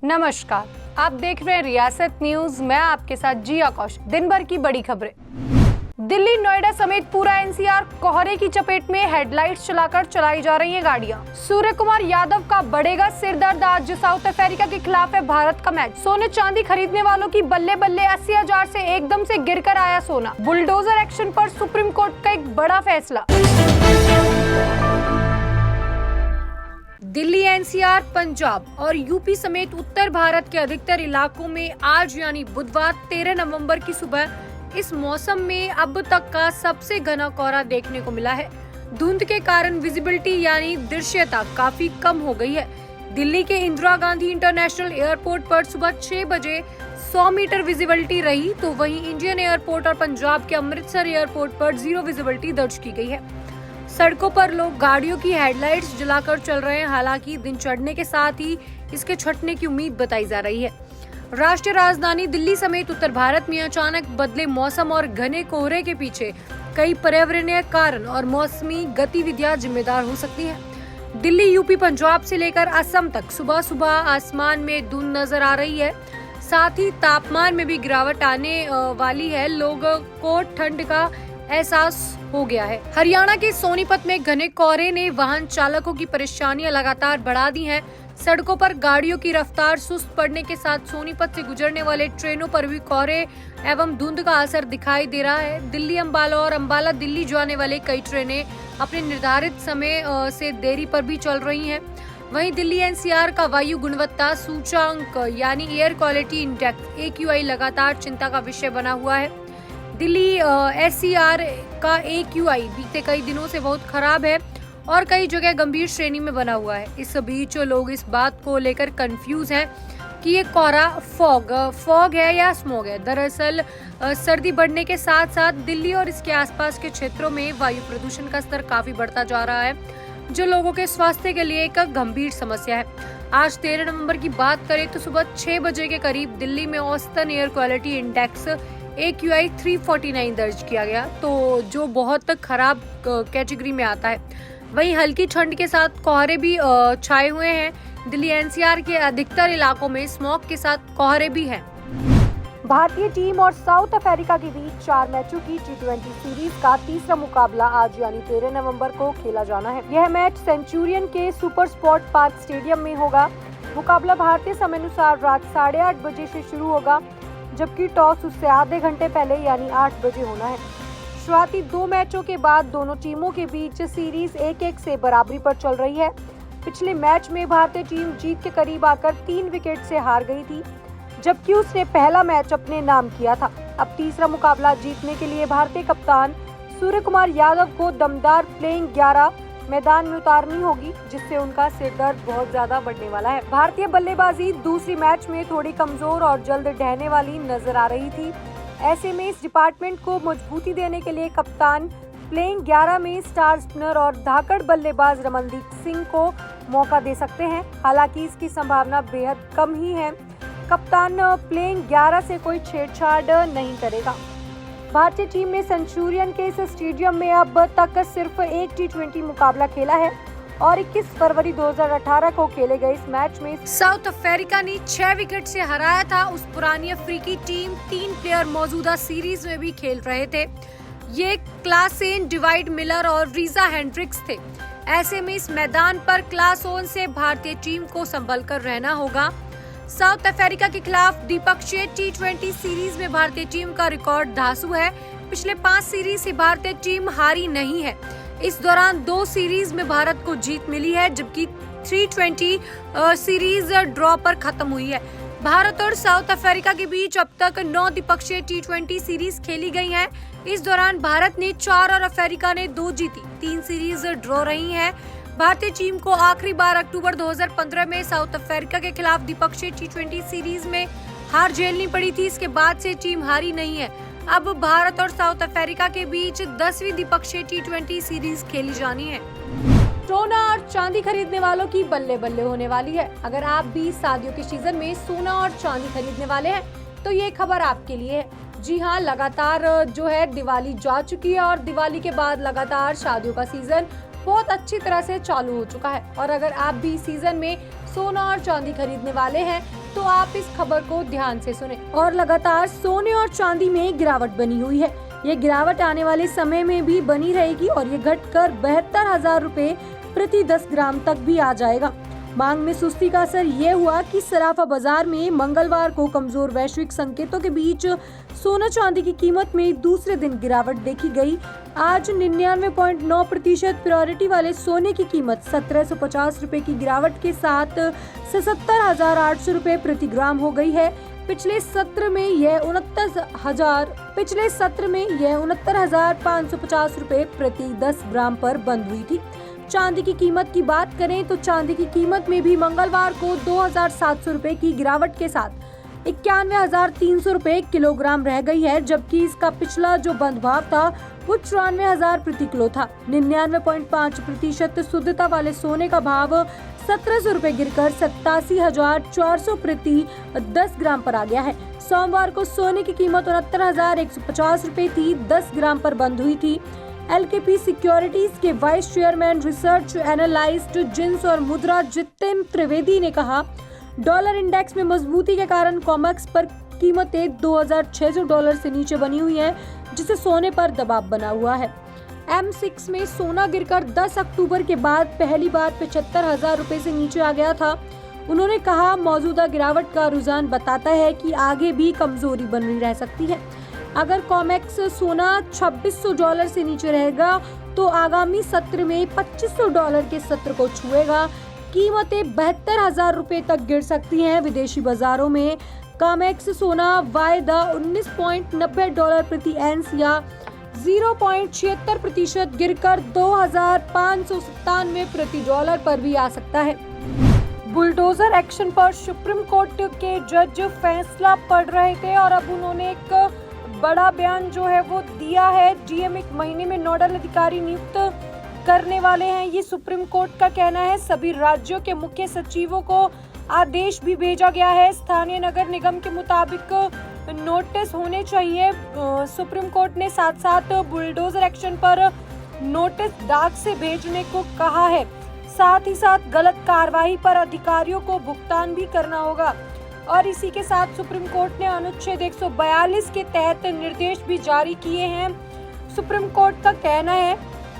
नमस्कार, आप देख रहे हैं रियासत न्यूज। मैं आपके साथ जिया कौशल। दिन भर की बड़ी खबरें। दिल्ली, नोएडा समेत पूरा एनसीआर कोहरे की चपेट में। हेडलाइट्स चलाकर चलाई जा रही हैं गाड़ियां। सूर्य कुमार यादव का बढ़ेगा सिरदर्द। आज साउथ अफ्रीका के खिलाफ है भारत का मैच। सोने चांदी खरीदने वालों की बल्ले बल्ले। 80,000 से एकदम से गिरकर आया सोना। बुलडोजर एक्शन पर सुप्रीम कोर्ट का एक बड़ा फैसला। दिल्ली, एनसीआर, पंजाब और यूपी समेत उत्तर भारत के अधिकतर इलाकों में आज यानी बुधवार 13 नवंबर की सुबह इस मौसम में अब तक का सबसे घना कोहरा देखने को मिला है। धुंध के कारण विजिबिलिटी यानी दृश्यता काफी कम हो गई है। दिल्ली के इंदिरा गांधी इंटरनेशनल एयरपोर्ट पर सुबह 6 बजे 100 मीटर विजिबिलिटी रही, तो वहीं इंडियन एयरपोर्ट और पंजाब के अमृतसर एयरपोर्ट पर 0 विजिबिलिटी दर्ज की गई है। सड़कों पर लोग गाड़ियों की हेडलाइट्स जलाकर चल रहे हैं। हालांकि दिन चढ़ने के साथ ही इसके छटने की उम्मीद बताई जा रही है। राष्ट्रीय राजधानी दिल्ली समेत उत्तर भारत में अचानक बदले मौसम और घने कोहरे के पीछे कई पर्यावरणीय कारण और मौसमी गतिविधियां जिम्मेदार हो सकती हैं। दिल्ली, यूपी, पंजाब से लेकर असम तक सुबह सुबह आसमान में धुंध नजर आ रही है। साथ ही तापमान में भी गिरावट आने वाली है। लोगों को ठंड का एहसास हो गया है। हरियाणा के सोनीपत में घने कोहरे ने वाहन चालकों की परेशानियां लगातार बढ़ा दी हैं। सड़कों पर गाड़ियों की रफ्तार सुस्त पड़ने के साथ सोनीपत से गुजरने वाले ट्रेनों पर भी कोहरे एवं धुंध का असर दिखाई दे रहा है। दिल्ली, अंबाला और अंबाला दिल्ली जाने वाले कई ट्रेनें अपने निर्धारित समय से देरी पर भी चल रही हैं। वहीं दिल्ली एनसीआर का वायु गुणवत्ता सूचांक यानी एयर क्वालिटी इंडेक्स AQI लगातार चिंता का विषय बना हुआ है। दिल्ली SCR का AQI बीते कई दिनों से बहुत खराब है और कई जगह गंभीर श्रेणी में बना हुआ है। इस बीच लोग इस बात को लेकर कंफ्यूज हैं कि ये कोहरा फॉग है या स्मॉग है। दरअसल सर्दी बढ़ने के साथ साथ दिल्ली और इसके आसपास के क्षेत्रों में वायु प्रदूषण का स्तर काफी बढ़ता जा रहा है, जो लोगों के स्वास्थ्य के लिए एक गंभीर समस्या है। आज 13 नवंबर की बात करें तो सुबह 6 बजे के करीब दिल्ली में औसतन एयर क्वालिटी इंडेक्स AQI 349 दर्ज किया गया, तो जो बहुत खराब कैटेगरी में आता है। वहीं हल्की ठंड के साथ कोहरे भी छाए हुए हैं। दिल्ली एनसीआर के अधिकतर इलाकों में स्मॉग के साथ कोहरे भी हैं। भारतीय टीम और साउथ अफ्रीका के बीच 4 मैचों की T20 सीरीज का तीसरा मुकाबला आज यानी 13 नवंबर को खेला जाना है। यह मैच सेंचुरियन के सुपर स्पोर्ट पार्क स्टेडियम में होगा। मुकाबला भारतीय समय अनुसार रात 8:30 बजे से शुरू होगा, जबकि टॉस उससे आधे घंटे पहले यानी 8 बजे होना है। शुरुआती 2 मैचों के बाद दोनों टीमों के बीच सीरीज 1-1 से बराबरी पर चल रही है। पिछले मैच में भारतीय टीम जीत के करीब आकर 3 विकेट से हार गई थी, जबकि उसने पहला मैच अपने नाम किया था। अब तीसरा मुकाबला जीतने के लिए भारतीय कप्तान सूर्य कुमार यादव को दमदार प्लेइंग 11 मैदान में उतारनी होगी, जिससे उनका सिरदर्द बहुत ज्यादा बढ़ने वाला है। भारतीय बल्लेबाजी दूसरी मैच में थोड़ी कमजोर और जल्द ढहने वाली नजर आ रही थी। ऐसे में इस डिपार्टमेंट को मजबूती देने के लिए कप्तान प्लेइंग 11 में स्टार स्पिनर और धाकड़ बल्लेबाज रमनदीप सिंह को मौका दे सकते हैं। हालांकि इसकी संभावना बेहद कम ही है। कप्तान प्लेइंग 11 से कोई छेड़छाड़ नहीं करेगा। भारतीय टीम ने सेंचुरियन के इस स्टेडियम में अब तक सिर्फ एक T20 मुकाबला खेला है और 21 फरवरी 2018 को खेले गए इस मैच में साउथ अफ्रीका ने 6 विकेट से हराया था। उस पुरानी अफ्रीकी टीम 3 प्लेयर मौजूदा सीरीज में भी खेल रहे थे। ये क्लासेन, डिवाइड मिलर और रीजा हेंड्रिक्स थे। ऐसे में इस मैदान पर क्लासेन से भारतीय टीम को संभल कर रहना होगा। साउथ अफ्रीका के खिलाफ द्विपक्षीय T20 सीरीज में भारतीय टीम का रिकॉर्ड धांसू है। पिछले 5 सीरीज से भारतीय टीम हारी नहीं है। इस दौरान 2 सीरीज में भारत को जीत मिली है, जबकि T20 सीरीज ड्रॉ पर खत्म हुई है। भारत और साउथ अफ्रीका के बीच अब तक 9 द्विपक्षीय T20 सीरीज खेली गई हैं। इस दौरान भारत ने 4 और अफ्रीका ने 2 जीती। 3 सीरीज ड्रॉ रही हैं। भारतीय टीम को आखिरी बार अक्टूबर 2015 में साउथ अफ्रीका के खिलाफ द्विपक्षीय T20 सीरीज में हार झेलनी पड़ी थी। इसके बाद से टीम हारी नहीं है। अब भारत और साउथ अफ्रीका के बीच 10वीं द्विपक्षीय T20 सीरीज खेली जानी है। सोना और चांदी खरीदने वालों की बल्ले बल्ले होने वाली है। अगर आप भी शादियों के सीजन में सोना और चांदी खरीदने वाले हैं तो ये खबर आपके लिए है। जी हाँ, लगातार जो है दिवाली जा चुकी है और दिवाली के बाद लगातार शादियों का सीजन बहुत अच्छी तरह से चालू हो चुका है। और अगर आप भी सीजन में सोना और चांदी खरीदने वाले हैं तो आप इस खबर को ध्यान से सुने। और लगातार सोने और चांदी में गिरावट बनी हुई है। ये गिरावट आने वाले समय में भी बनी रहेगी और ये घटकर 72,000 रुपए प्रति 10 ग्राम तक भी आ जाएगा। मांग में सुस्ती का असर ये हुआ कि सराफा बाजार में मंगलवार को कमजोर वैश्विक संकेतों के बीच सोना चांदी की कीमत में दूसरे दिन गिरावट देखी गई। आज 99.9% प्योरिटी वाले सोने की कीमत 1750 रुपए की गिरावट के साथ 77,800 रुपए प्रति ग्राम हो गई है। पिछले सत्र में यह 69,550 रुपए प्रति 10 ग्राम पर बंद हुई थी। चांदी की कीमत की बात करें तो चांदी की कीमत में भी मंगलवार को 2,700 रुपए की गिरावट के साथ 91,300 रुपए किलोग्राम रह गई है, जबकि इसका पिछला जो बंद भाव था वो 94,000 प्रति किलो था। 99.5% शुद्धता वाले सोने का भाव 1,700 रुपए गिरकर 87,400 प्रति 10 ग्राम पर आ गया है। सोमवार को सोने की कीमत 69,150 रुपए थी, 10 ग्राम पर बंद हुई थी। LKP सिक्योरिटीज के वाइस चेयरमैन रिसर्च एनालिस्ट जिंस और मुद्रा जितेन त्रिवेदी ने कहा, डॉलर इंडेक्स में मजबूती के कारण कॉमेक्स पर कीमतें $2,600 से नीचे बनी हुई हैं, जिससे सोने पर दबाव बना हुआ है। M6 में सोना गिरकर 10 अक्टूबर के बाद पहली बार 75,000 रुपए से नीचे आ गया था। उन्होंने कहा, मौजूदा गिरावट का रुझान बताता है कि आगे भी कमजोरी बनी रह सकती है। अगर कॉमेक्स सोना $2,600 से नीचे रहेगा तो आगामी सत्र में $2,500 के सत्र को छुएगा। कीमतें 72,000 रुपए तक गिर सकती हैं। विदेशी बाजारों में कॉमेक्स सोना वायदा $19.90 प्रति एंस या 0.76% गिरकर 2,597 प्रति डॉलर पर भी आ सकता है। बुलडोजर एक्शन पर सुप्रीम कोर्ट के जज फैसला पढ़ रहे थे और अब उन्होंने एक बड़ा बयान जो है वो दिया है। डीएम 1 महीने में नोडल अधिकारी नियुक्त करने वाले हैं, ये सुप्रीम कोर्ट का कहना है। सभी राज्यों के मुख्य सचिवों को आदेश भी भेजा गया है। स्थानीय नगर निगम के मुताबिक नोटिस होने चाहिए। सुप्रीम कोर्ट ने साथ साथ बुलडोजर एक्शन पर नोटिस डाक से भेजने को कहा है। साथ ही साथ गलत कार्रवाई पर अधिकारियों को भुगतान भी करना होगा। और इसी के साथ सुप्रीम कोर्ट ने अनुच्छेद 142 के तहत निर्देश भी जारी किए हैं। सुप्रीम कोर्ट का कहना है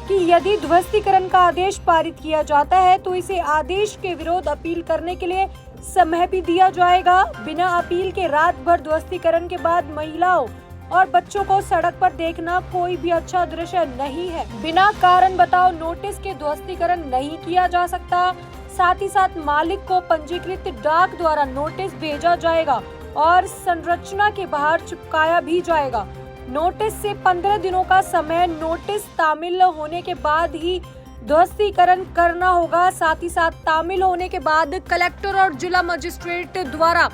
कि यदि ध्वस्तीकरण का आदेश पारित किया जाता है तो इसे आदेश के विरुद्ध अपील करने के लिए समय भी दिया जाएगा। बिना अपील के रात भर ध्वस्तीकरण के बाद महिलाओं और बच्चों को सड़क पर देखना कोई भी अच्छा दृश्य नहीं है। बिना कारण बताओ नोटिस के ध्वस्तीकरण नहीं किया जा सकता। साथ ही साथ मालिक को पंजीकृत डाक द्वारा नोटिस भेजा जाएगा और संरचना के बाहर चिपकाया भी जाएगा। नोटिस से 15 दिनों का समय नोटिस तामील होने के बाद ही ध्वस्तीकरण करना होगा। साथ ही साथ तामील होने के बाद कलेक्टर और जिला मजिस्ट्रेट द्वारा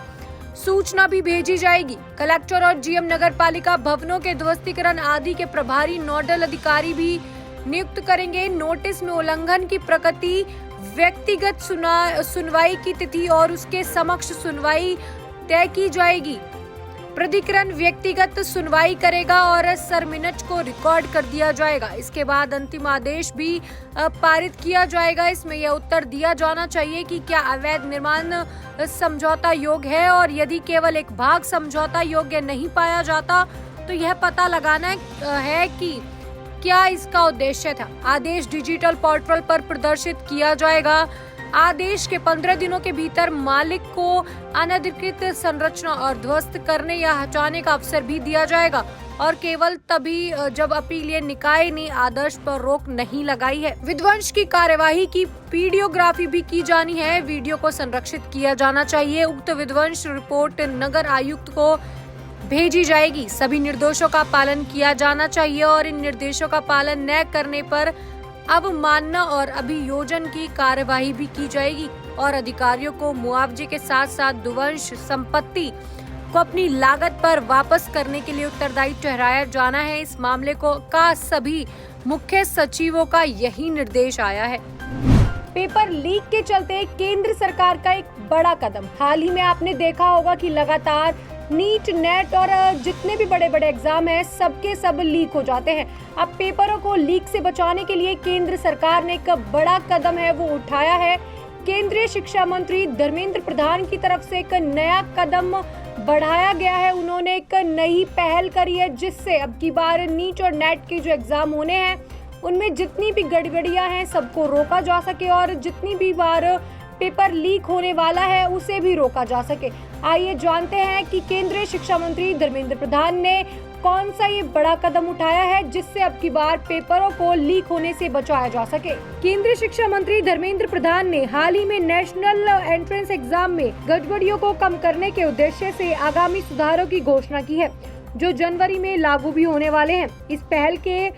सूचना भी भेजी जाएगी। कलेक्टर और जीएम नगर पालिका भवनों के ध्वस्तीकरण आदि के प्रभारी नोडल अधिकारी भी नियुक्त करेंगे। नोटिस में उल्लंघन की प्रकृति, व्यक्तिगत सुनवाई की तिथि और उसके समक्ष सुनवाई तय की जाएगी। प्राधिकरण व्यक्तिगत सुनवाई करेगा और सरमिनट को रिकॉर्ड कर दिया जाएगा। इसके बाद अंतिम आदेश भी पारित किया जाएगा। इसमें यह उत्तर दिया जाना चाहिए कि क्या अवैध निर्माण समझौता योग्य है, और यदि केवल एक भाग समझौता योग्य नहीं पाया जाता तो यह पता लगाना है कि क्या इसका उद्देश्य था। आदेश डिजिटल पोर्टल पर प्रदर्शित किया जाएगा। आदेश के 15 दिनों के भीतर मालिक को अनधिकृत संरचना और ध्वस्त करने या हटाने का अवसर भी दिया जाएगा, और केवल तभी जब अपीलीय निकाय ने आदेश पर रोक नहीं लगाई है। विध्वंस की कार्यवाही की वीडियोग्राफी भी की जानी है। वीडियो को संरक्षित किया जाना चाहिए। उक्त विध्वंस रिपोर्ट नगर आयुक्त को भेजी जाएगी। सभी निर्देशों का पालन किया जाना चाहिए और इन निर्देशों का पालन न करने पर अवमानना और अभियोजन की कार्यवाही भी की जाएगी और अधिकारियों को मुआवजे के साथ साथ ध्वंस संपत्ति को अपनी लागत पर वापस करने के लिए उत्तरदायी ठहराया जाना है। इस मामले का सभी मुख्य सचिवों का यही निर्देश आया है। पेपर लीक के चलते केंद्र सरकार का एक बड़ा कदम। हाल ही में आपने देखा होगा कि लगातार नीट, नेट और जितने भी बड़े बड़े एग्जाम हैं सबके सब लीक हो जाते हैं। अब पेपरों को लीक से बचाने के लिए केंद्र सरकार ने एक बड़ा कदम है वो उठाया है। केंद्रीय शिक्षा मंत्री धर्मेंद्र प्रधान की तरफ से एक नया कदम बढ़ाया गया है। उन्होंने एक नई पहल करी है जिससे अब की बार नीट और नेट के जो एग्जाम होने हैं उनमें जितनी भी गड़बड़ियां हैं सबको रोका जा सके और जितनी भी बार पेपर लीक होने वाला है उसे भी रोका जा सके। आइए जानते हैं कि केंद्रीय शिक्षा मंत्री धर्मेंद्र प्रधान ने कौन सा ये बड़ा कदम उठाया है जिससे अब की बार पेपरों को लीक होने से बचाया जा सके। केंद्रीय शिक्षा मंत्री धर्मेंद्र प्रधान ने हाल ही में नेशनल एंट्रेंस एग्जाम में गड़बड़ियों को कम करने के उद्देश्य से आगामी सुधारों की घोषणा की है जो जनवरी में लागू भी होने वाले हैं। इस पहल के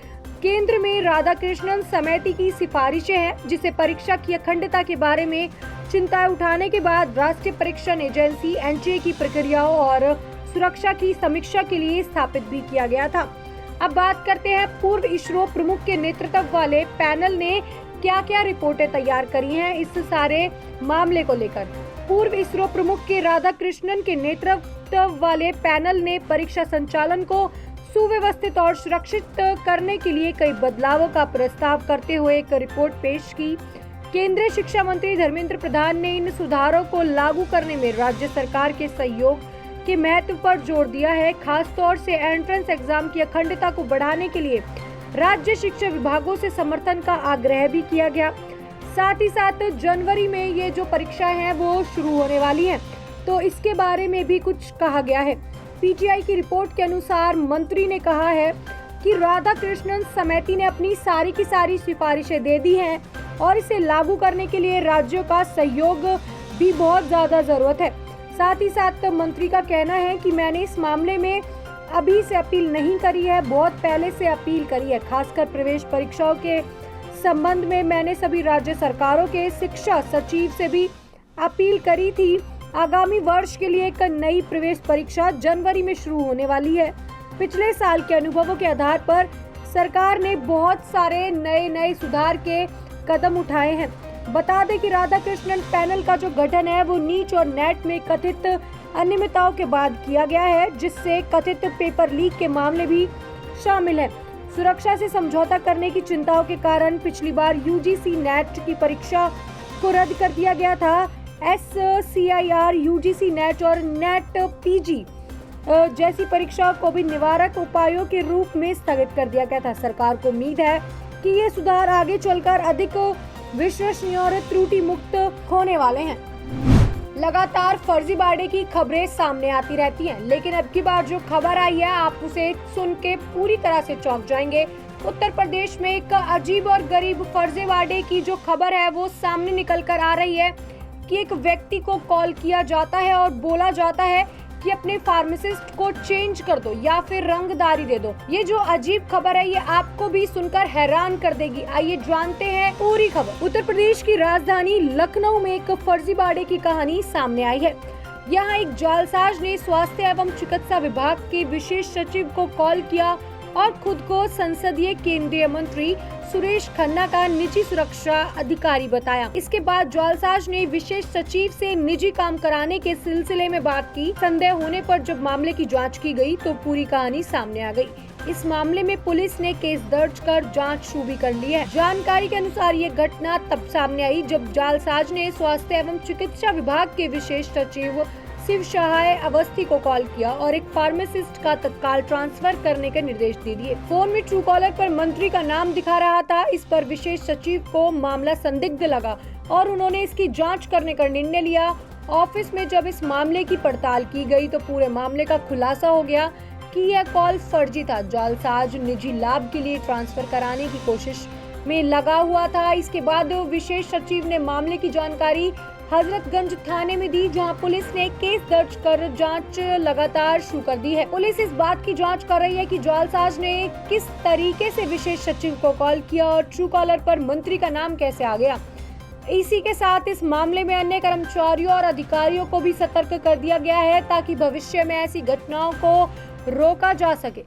केंद्र में राधाकृष्णन समिति की सिफारिशें हैं जिसे परीक्षा की अखंडता के बारे में चिंताएं उठाने के बाद राष्ट्रीय परीक्षण एजेंसी एनटीए की प्रक्रियाओं और सुरक्षा की समीक्षा के लिए स्थापित भी किया गया था। अब बात करते हैं पूर्व इसरो प्रमुख के नेतृत्व वाले पैनल ने क्या क्या रिपोर्टें तैयार करी हैं इस सारे मामले को लेकर। पूर्व इसरो प्रमुख के राधाकृष्णन के नेतृत्व वाले पैनल ने परीक्षा संचालन को सुव्यवस्थित और सुरक्षित करने के लिए कई बदलावों का प्रस्ताव करते हुए एक रिपोर्ट पेश की। केंद्रीय शिक्षा मंत्री धर्मेंद्र प्रधान ने इन सुधारों को लागू करने में राज्य सरकार के सहयोग के महत्व पर जोर दिया है। खास तौर से एंट्रेंस एग्जाम की अखंडता को बढ़ाने के लिए राज्य शिक्षा विभागों से समर्थन का आग्रह भी किया गया। साथ ही साथ जनवरी में ये जो परीक्षाएं हैं वो शुरू होने वाली हैं, तो इसके बारे में भी कुछ कहा गया है। पीटीआई की रिपोर्ट के अनुसार मंत्री ने कहा है कि राधाकृष्णन समिति ने अपनी सारी की सारी सिफारिशें दे दी हैं और इसे लागू करने के लिए राज्यों का सहयोग भी बहुत ज्यादा जरूरत है। साथ ही साथ मंत्री का कहना है कि मैंने इस मामले में अभी से अपील नहीं करी है, बहुत पहले से अपील करी है। खासकर प्रवेश परीक्षाओं के संबंध में मैंने सभी राज्य सरकारों के शिक्षा सचिव से भी अपील करी थी। आगामी वर्ष के लिए एक नई प्रवेश परीक्षा जनवरी में शुरू होने वाली है। पिछले साल के अनुभवों के आधार पर सरकार ने बहुत सारे नए सुधार के कदम उठाए हैं। बता दें कि राधाकृष्णन पैनल का जो गठन है वो नीट और नेट में कथित अनियमितताओं के बाद किया गया है जिससे कथित पेपर लीक के मामले भी शामिल है। सुरक्षा से समझौता करने की चिंताओं के कारण पिछली बार यूजीसी नेट की परीक्षा को रद्द कर दिया गया था। SCIR, यूजीसी नेट और नेट पीजी जैसी परीक्षाओं को भी निवारक उपायों के रूप में स्थगित कर दिया गया था। सरकार को उम्मीद है कि ये सुधार आगे चलकर अधिक विश्वसनीय और त्रुटि मुक्त होने वाले हैं। लगातार फर्जीवाड़े की खबरें सामने आती रहती हैं, लेकिन अब की बार जो खबर आई है आप उसे सुन के पूरी तरह से चौंक जाएंगे। उत्तर प्रदेश में एक अजीब और गरीब फर्जीवाड़े की जो खबर है वो सामने निकल कर आ रही है कि एक व्यक्ति को कॉल किया जाता है और बोला जाता है कि अपने फार्मासिस्ट को चेंज कर दो या फिर रंगदारी दे दो। ये जो अजीब खबर है ये आपको भी सुनकर हैरान कर देगी। आइए जानते हैं पूरी खबर। उत्तर प्रदेश की राजधानी लखनऊ में एक फर्जीवाड़े की कहानी सामने आई है। यहाँ एक जालसाज ने स्वास्थ्य एवं चिकित्सा विभाग के विशेष सचिव को कॉल किया और खुद को संसदीय केंद्रीय मंत्री सुरेश खन्ना का निजी सुरक्षा अधिकारी बताया। इसके बाद जालसाज ने विशेष सचिव से निजी काम कराने के सिलसिले में बात की। संदेह होने पर जब मामले की जांच की गई तो पूरी कहानी सामने आ गई। इस मामले में पुलिस ने केस दर्ज कर जांच शुरू भी कर ली है। जानकारी के अनुसार ये घटना तब सामने आई जब जालसाज ने स्वास्थ्य एवं चिकित्सा विभाग के विशेष सचिव शिव सहाय अवस्थी को कॉल किया और एक फार्मासिस्ट का तत्काल ट्रांसफर करने के निर्देश दे दिए। फोन में ट्रू कॉलर पर मंत्री का नाम दिखा रहा था। इस पर विशेष सचिव को मामला संदिग्ध लगा और उन्होंने इसकी जांच करने का निर्णय लिया। ऑफिस में जब इस मामले की पड़ताल की गई तो पूरे मामले का खुलासा हो गया कि यह कॉल फर्जी था। जालसाज निजी लाभ के लिए ट्रांसफर कराने की कोशिश में लगा हुआ था। इसके बाद विशेष सचिव ने मामले की जानकारी हजरतगंज थाने में दी, जहां पुलिस ने केस दर्ज कर जांच लगातार शुरू कर दी है। पुलिस इस बात की जांच कर रही है कि जालसाज ने किस तरीके से विशेष सचिव को कॉल किया और ट्रू कॉलर पर मंत्री का नाम कैसे आ गया। इसी के साथ इस मामले में अन्य कर्मचारियों और अधिकारियों को भी सतर्क कर दिया गया है ताकि भविष्य में ऐसी घटनाओं को रोका जा सके।